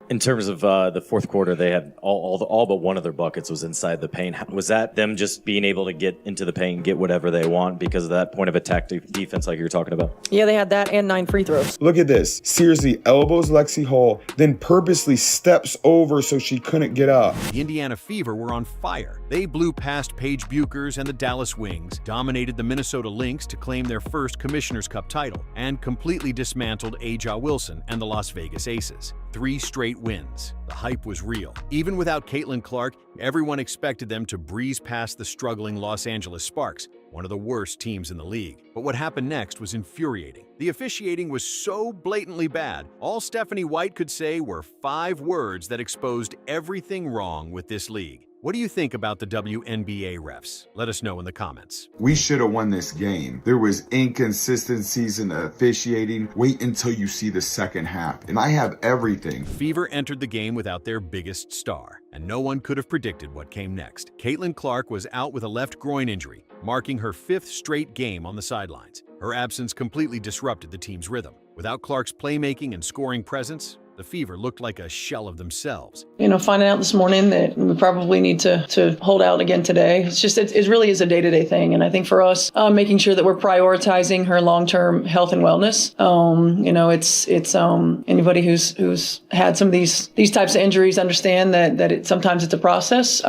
In terms of the fourth quarter, they had all but one of their buckets was inside the paint. Was that them just being able to get into the paint and get whatever they want because of that point of attack defense like you were talking about? Yeah, they had that and 9 free throws. Look at this. Seriously, elbows Lexi Hall, then purposely steps over so she couldn't get up. The Indiana Fever were on fire. They blew past Paige Bueckers and the Dallas Wings, dominated the Minnesota Lynx to claim their first Commissioner's Cup title, and completely dismantled A'ja Wilson and the Las Vegas Aces. 3 straight wins. The hype was real. Even without Caitlin Clark, everyone expected them to breeze past the struggling Los Angeles Sparks, one of the worst teams in the league. But what happened next was infuriating. The officiating was so blatantly bad, all Stephanie White could say were 5 words that exposed everything wrong with this league. What do you think about the WNBA refs? Let us know in the comments. We should have won this game. There was inconsistencies in the officiating. Wait until you see the second half. And I have everything. Fever entered the game without their biggest star, and no one could have predicted what came next. Caitlin Clark was out with a left groin injury, marking her 5th straight game on the sidelines. Her absence completely disrupted the team's rhythm. Without Clark's playmaking and scoring presence, the Fever looked like a shell of themselves. Finding out this morning that we probably need to hold out again today. It really is a day-to-day thing. And I think for us, making sure that we're prioritizing her long-term health and wellness. It's anybody who's had some of these types of injuries understand that sometimes it's a process.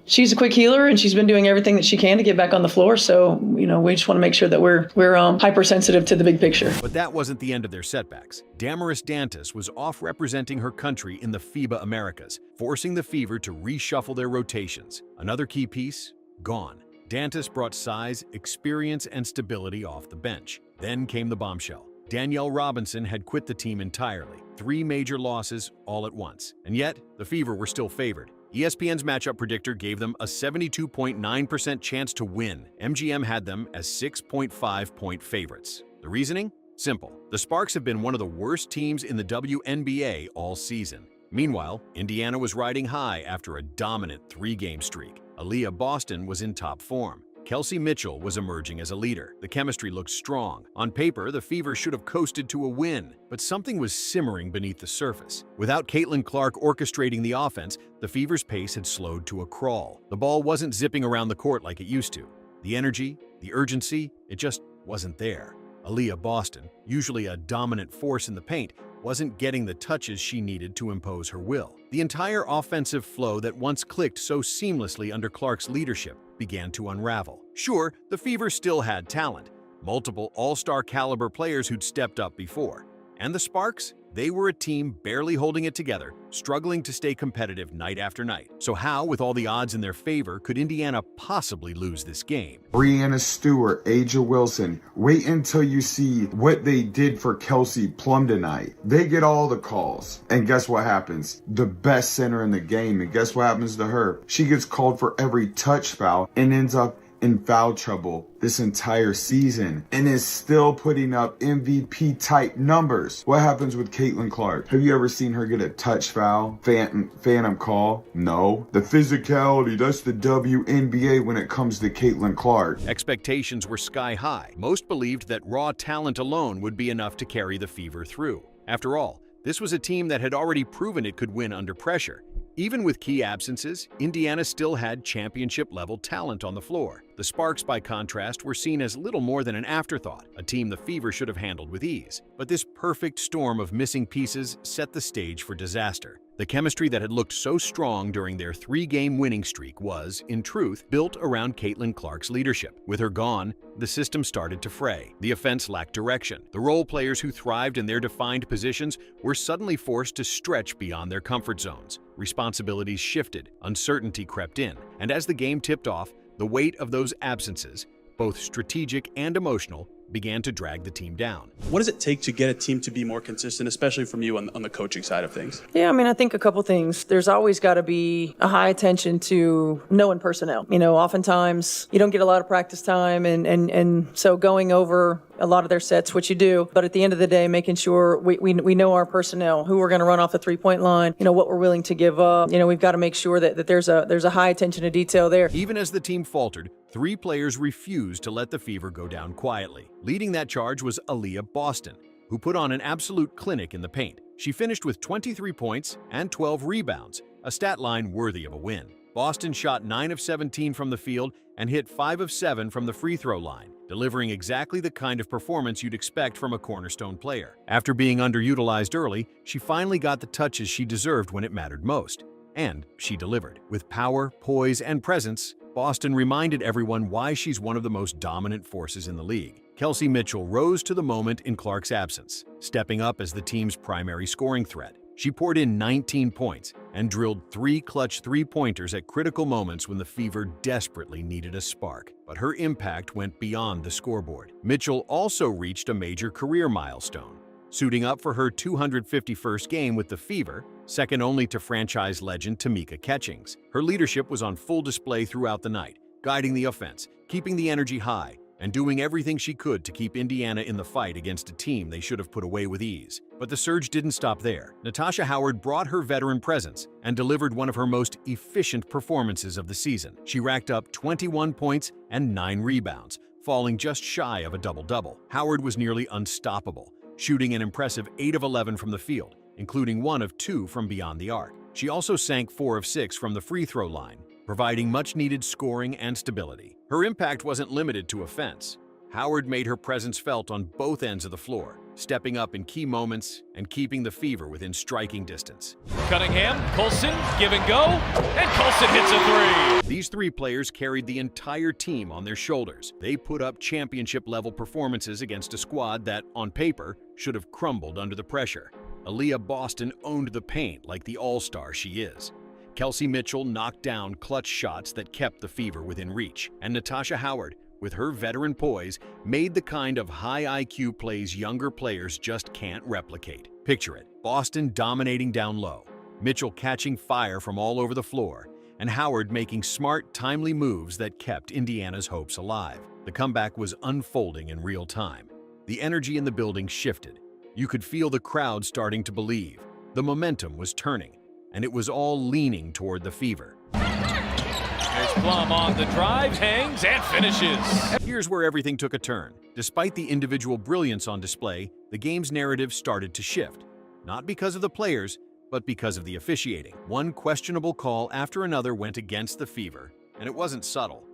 She's a quick healer and she's been doing everything that she can to get back on the floor. So, we just want to make sure that we're hypersensitive to the big picture. But that wasn't the end of their setbacks. Damaris Dantas was off representing her country in the FIBA Americas, forcing the Fever to reshuffle their rotations. Another key piece, gone. Dantas brought size, experience, and stability off the bench. Then came the bombshell. Danielle Robinson had quit the team entirely. 3 major losses all at once. And yet, the Fever were still favored. ESPN's matchup predictor gave them a 72.9% chance to win. MGM had them as 6.5-point favorites. The reasoning? Simple. The Sparks have been one of the worst teams in the WNBA all season. Meanwhile, Indiana was riding high after a dominant 3-game streak. Aaliyah Boston was in top form. Kelsey Mitchell was emerging as a leader. The chemistry looked strong. On paper, the Fever should have coasted to a win, but something was simmering beneath the surface. Without Caitlin Clark orchestrating the offense, the Fever's pace had slowed to a crawl. The ball wasn't zipping around the court like it used to. The energy, the urgency, it just wasn't there. Aaliyah Boston, usually a dominant force in the paint, wasn't getting the touches she needed to impose her will. The entire offensive flow that once clicked so seamlessly under Clark's leadership began to unravel. Sure, the Fever still had talent, multiple all-star caliber players who'd stepped up before. And the Sparks? They were a team barely holding it together, struggling to stay competitive night after night. So how, with all the odds in their favor, could Indiana possibly lose this game? Breanna Stewart, A'ja Wilson. Wait until you see what they did for Kelsey Plum tonight. They get all the calls. And guess what happens? The best center in the game. And guess what happens to her? She gets called for every touch foul and ends up in foul trouble this entire season and is still putting up MVP type numbers. What happens with Caitlin Clark? Have you ever seen her get a touch foul? Phantom call? No. The physicality, that's the WNBA when it comes to Caitlin Clark. Expectations were sky high. Most believed that raw talent alone would be enough to carry the Fever through. After all, this was a team that had already proven it could win under pressure. Even with key absences, Indiana still had championship-level talent on the floor. The Sparks, by contrast, were seen as little more than an afterthought, a team the Fever should have handled with ease. But this perfect storm of missing pieces set the stage for disaster. The chemistry that had looked so strong during their 3-game winning streak was, in truth, built around Caitlin Clark's leadership. With her gone, the system started to fray. The offense lacked direction. The role players who thrived in their defined positions were suddenly forced to stretch beyond their comfort zones. Responsibilities shifted, uncertainty crept in, and as the game tipped off, the weight of those absences, both strategic and emotional, began to drag the team down. What does it take to get a team to be more consistent, especially from you on the coaching side of things? Yeah, I think a couple things. There's always got to be a high attention to knowing personnel. Oftentimes you don't get a lot of practice time, and so going over a lot of their sets, which you do, but at the end of the day, making sure we know our personnel, who we're going to run off the 3-point line, what we're willing to give up. We've got to make sure that there's a high attention to detail there. Even as the team faltered, 3 players refused to let the Fever go down quietly. Leading that charge was Aaliyah Boston, who put on an absolute clinic in the paint. She finished with 23 points and 12 rebounds, a stat line worthy of a win. Boston shot 9 of 17 from the field and hit 5 of 7 from the free throw line, delivering exactly the kind of performance you'd expect from a cornerstone player. After being underutilized early, she finally got the touches she deserved when it mattered most. And she delivered. With power, poise, and presence, Boston reminded everyone why she's one of the most dominant forces in the league. Kelsey Mitchell rose to the moment in Clark's absence, stepping up as the team's primary scoring threat. She poured in 19 points and drilled 3 clutch three-pointers at critical moments when the Fever desperately needed a spark. But her impact went beyond the scoreboard. Mitchell also reached a major career milestone, suiting up for her 251st game with the Fever, second only to franchise legend Tamika Catchings. Her leadership was on full display throughout the night, guiding the offense, keeping the energy high, and doing everything she could to keep Indiana in the fight against a team they should have put away with ease. But the surge didn't stop there. Natasha Howard brought her veteran presence and delivered one of her most efficient performances of the season. She racked up 21 points and 9 rebounds, falling just shy of a double-double. Howard was nearly unstoppable, shooting an impressive 8 of 11 from the field, including 1 of 2 from beyond the arc. She also sank 4 of 6 from the free throw line, providing much-needed scoring and stability. Her impact wasn't limited to offense. Howard made her presence felt on both ends of the floor, stepping up in key moments and keeping the Fever within striking distance. Cunningham, Colson, give and go, and Colson hits a 3. These 3 players carried the entire team on their shoulders. They put up championship-level performances against a squad that, on paper, should have crumbled under the pressure. Aaliyah Boston owned the paint like the all-star she is. Kelsey Mitchell knocked down clutch shots that kept the Fever within reach, and Natasha Howard, with her veteran poise, made the kind of high IQ plays younger players just can't replicate. Picture it, Boston dominating down low, Mitchell catching fire from all over the floor, and Howard making smart, timely moves that kept Indiana's hopes alive. The comeback was unfolding in real time. The energy in the building shifted. You could feel the crowd starting to believe. The momentum was turning, and it was all leaning toward the Fever. There's Plum on the drive, hangs, and finishes. Here's where everything took a turn. Despite the individual brilliance on display, the game's narrative started to shift. Not because of the players, but because of the officiating. One questionable call after another went against the Fever, and it wasn't subtle.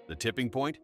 The tipping point?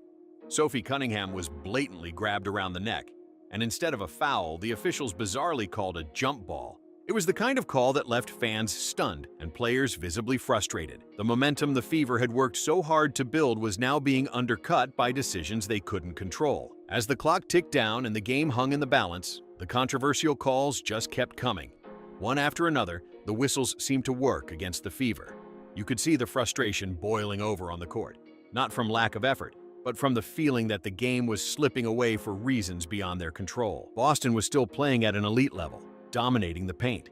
Sophie Cunningham was blatantly grabbed around the neck, and instead of a foul, the officials bizarrely called a jump ball. It was the kind of call that left fans stunned and players visibly frustrated. The momentum the Fever had worked so hard to build was now being undercut by decisions they couldn't control. As the clock ticked down and the game hung in the balance, the controversial calls just kept coming. One after another, the whistles seemed to work against the Fever. You could see the frustration boiling over on the court, not from lack of effort, but from the feeling that the game was slipping away for reasons beyond their control. Boston was still playing at an elite level, dominating the paint.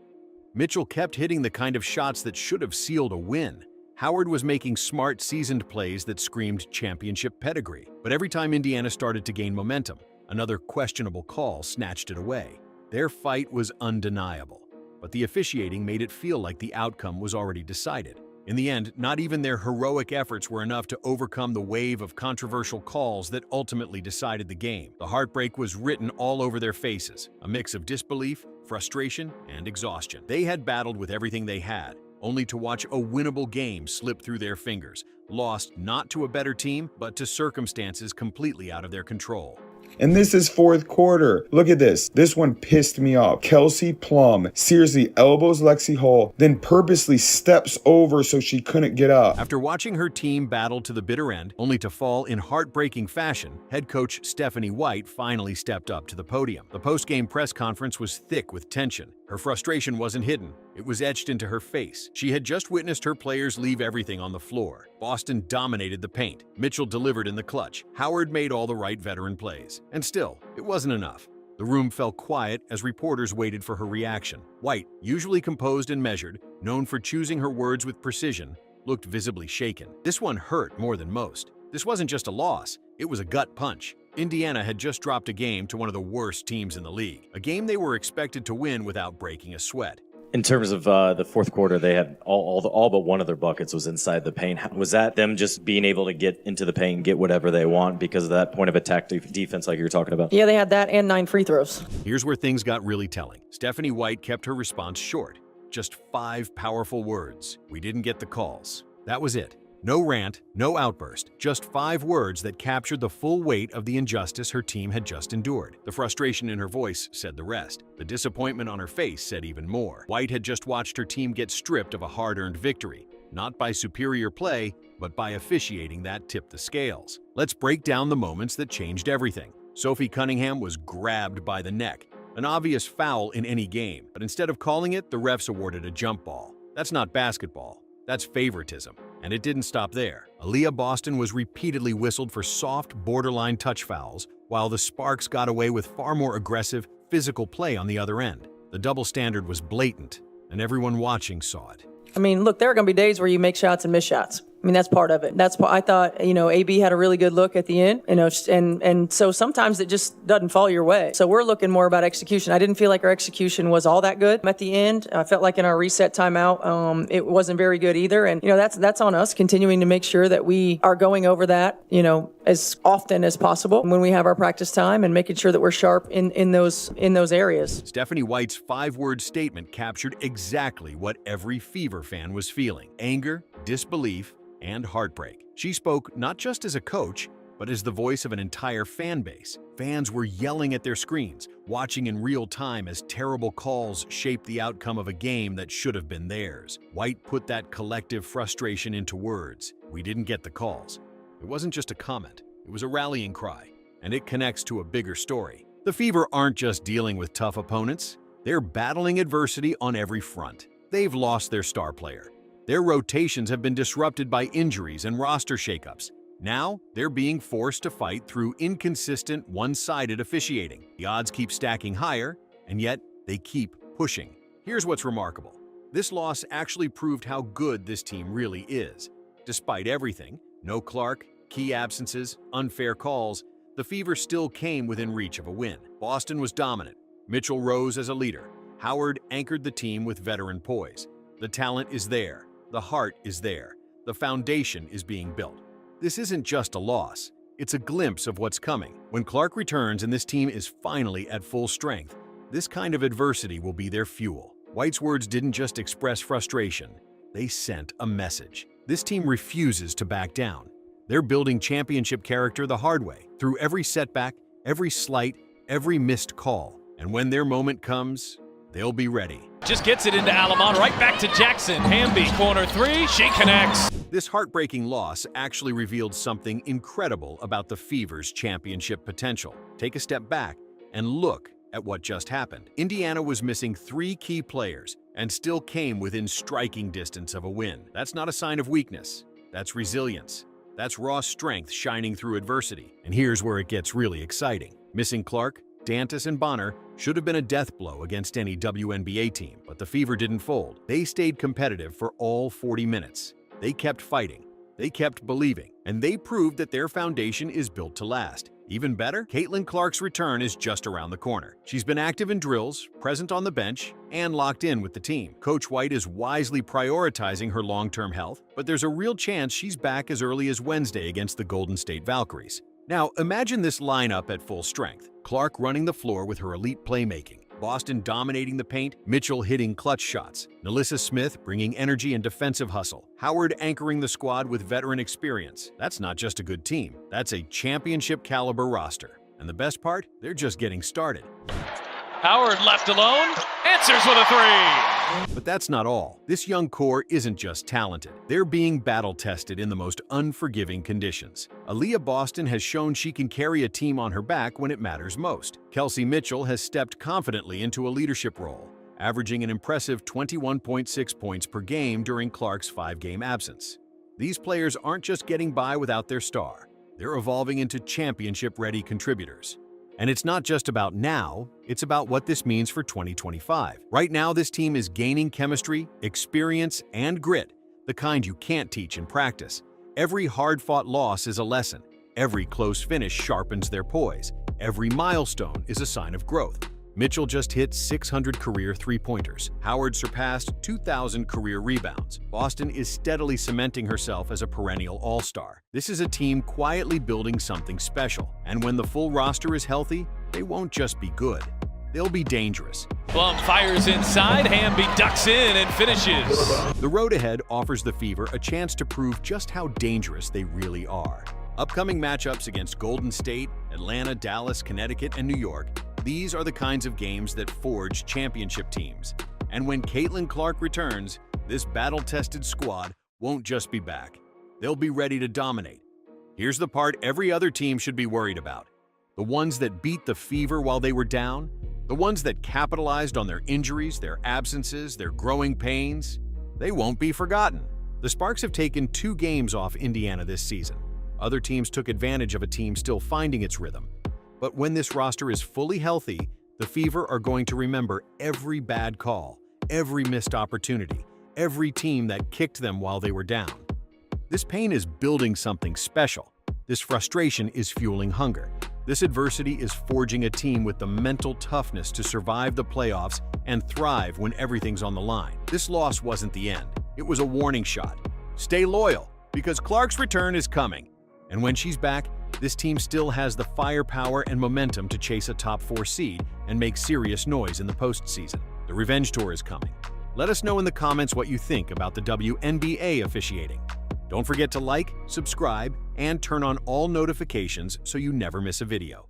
Mitchell kept hitting the kind of shots that should have sealed a win. Howard was making smart, seasoned plays that screamed championship pedigree. But every time Indiana started to gain momentum, another questionable call snatched it away. Their fight was undeniable, but the officiating made it feel like the outcome was already decided. In the end, not even their heroic efforts were enough to overcome the wave of controversial calls that ultimately decided the game. The heartbreak was written all over their faces, a mix of disbelief, frustration, and exhaustion. They had battled with everything they had, only to watch a winnable game slip through their fingers, lost not to a better team, but to circumstances completely out of their control. And this is fourth quarter. Look at this. This one pissed me off. Kelsey Plum seriously elbows Lexi Hall, then purposely steps over so she couldn't get up. After watching her team battle to the bitter end, only to fall in heartbreaking fashion, head coach Stephanie White finally stepped up to the podium. The post-game press conference was thick with tension. Her frustration wasn't hidden. It was etched into her face. She had just witnessed her players leave everything on the floor. Boston dominated the paint. Mitchell delivered in the clutch. Howard made all the right veteran plays. And still, it wasn't enough. The room fell quiet as reporters waited for her reaction. White, usually composed and measured, known for choosing her words with precision, looked visibly shaken. This one hurt more than most. This wasn't just a loss, it was a gut punch. Indiana had just dropped a game to one of the worst teams in the league, a game they were expected to win without breaking a sweat. In terms of the fourth quarter, they had all but one of their buckets was inside the paint. Was that them just being able to get into the paint and get whatever they want because of that point of attack defense like you were talking about? Yeah, they had that and 9 free throws. Here's where things got really telling. Stephanie White kept her response short. Just 5 powerful words. We didn't get the calls. That was it. No rant, no outburst, just 5 words that captured the full weight of the injustice her team had just endured. The frustration in her voice said the rest. The disappointment on her face said even more. White had just watched her team get stripped of a hard-earned victory, not by superior play, but by officiating that tipped the scales. Let's break down the moments that changed everything. Sophie Cunningham was grabbed by the neck, an obvious foul in any game, but instead of calling it, the refs awarded a jump ball. That's not basketball. That's favoritism. And it didn't stop there. Aaliyah Boston was repeatedly whistled for soft, borderline touch fouls, while the Sparks got away with far more aggressive, physical play on the other end. The double standard was blatant, and everyone watching saw it. I mean, look, there are going to be days where you make shots and miss shots. I mean, that's part of it. I thought, AB had a really good look at the end, and so sometimes it just doesn't fall your way. So we're looking more about execution. I didn't feel like our execution was all that good at the end. I felt like in our reset timeout, it wasn't very good either. And, that's on us, continuing to make sure that we are going over that, as often as possible when we have our practice time and making sure that we're sharp in those areas. Stephanie White's 5-word statement captured exactly what every Fever fan was feeling: anger, disbelief, and heartbreak. She spoke not just as a coach, but as the voice of an entire fan base. Fans were yelling at their screens, watching in real time as terrible calls shaped the outcome of a game that should have been theirs. White put that collective frustration into words. We didn't get the calls. It wasn't just a comment, it was a rallying cry, and it connects to a bigger story. The Fever aren't just dealing with tough opponents, they're battling adversity on every front. They've lost their star player. Their rotations have been disrupted by injuries and roster shakeups. Now, they're being forced to fight through inconsistent, one-sided officiating. The odds keep stacking higher, and yet they keep pushing. Here's what's remarkable. This loss actually proved how good this team really is. Despite everything, no Clark, key absences, unfair calls, the Fever still came within reach of a win. Boston was dominant. Mitchell rose as a leader. Howard anchored the team with veteran poise. The talent is there. The heart is there. The foundation is being built. This isn't just a loss. It's a glimpse of what's coming. When Clark returns and this team is finally at full strength, this kind of adversity will be their fuel. White's words didn't just express frustration. They sent a message. This team refuses to back down. They're building championship character the hard way, through every setback, every slight, every missed call. And when their moment comes, they'll be ready. Just gets it into Alamont, right back to Jackson. Hamby, corner 3, she connects. This heartbreaking loss actually revealed something incredible about the Fever's championship potential. Take a step back and look at what just happened. Indiana was missing 3 key players and still came within striking distance of a win. That's not a sign of weakness. That's resilience. That's raw strength shining through adversity. And here's where it gets really exciting. Missing Clark, Dantas, and Bonner should have been a death blow against any WNBA team, but the Fever didn't fold. They stayed competitive for all 40 minutes. They kept fighting, they kept believing, and they proved that their foundation is built to last. Even better, Caitlin Clark's return is just around the corner. She's been active in drills, present on the bench, and locked in with the team. Coach White is wisely prioritizing her long-term health, but there's a real chance she's back as early as Wednesday against the Golden State Valkyries. Now, imagine this lineup at full strength. Clark running the floor with her elite playmaking. Boston dominating the paint, Mitchell hitting clutch shots, Diggins-Smith bringing energy and defensive hustle, Howard anchoring the squad with veteran experience. That's not just a good team, that's a championship-caliber roster. And the best part? They're just getting started. Howard left alone, answers with a 3. But that's not all. This young core isn't just talented. They're being battle-tested in the most unforgiving conditions. Aaliyah Boston has shown she can carry a team on her back when it matters most. Kelsey Mitchell has stepped confidently into a leadership role, averaging an impressive 21.6 points per game during Clark's 5-game absence. These players aren't just getting by without their star. They're evolving into championship-ready contributors. And it's not just about now, it's about what this means for 2025. Right now, this team is gaining chemistry, experience, and grit, the kind you can't teach in practice. Every hard-fought loss is a lesson. Every close finish sharpens their poise. Every milestone is a sign of growth. Mitchell just hit 600 career three-pointers. Howard surpassed 2,000 career rebounds. Boston is steadily cementing herself as a perennial all-star. This is a team quietly building something special. And when the full roster is healthy, they won't just be good. They'll be dangerous. Blum fires inside, Hamby ducks in and finishes. The road ahead offers the Fever a chance to prove just how dangerous they really are. Upcoming matchups against Golden State, Atlanta, Dallas, Connecticut, and New York, these are the kinds of games that forge championship teams. And when Caitlin Clark returns, this battle-tested squad won't just be back. They'll be ready to dominate. Here's the part every other team should be worried about. The ones that beat the Fever while they were down, the ones that capitalized on their injuries, their absences, their growing pains, they won't be forgotten. The Sparks have taken 2 games off Indiana this season. Other teams took advantage of a team still finding its rhythm. But when this roster is fully healthy, the Fever are going to remember every bad call, every missed opportunity, every team that kicked them while they were down. This pain is building something special. This frustration is fueling hunger. This adversity is forging a team with the mental toughness to survive the playoffs and thrive when everything's on the line. This loss wasn't the end. It was a warning shot. Stay loyal, because Clark's return is coming. And when she's back, this team still has the firepower and momentum to chase a top 4 seed and make serious noise in the postseason. The Revenge Tour is coming. Let us know in the comments what you think about the WNBA officiating. Don't forget to like, subscribe, and turn on all notifications so you never miss a video.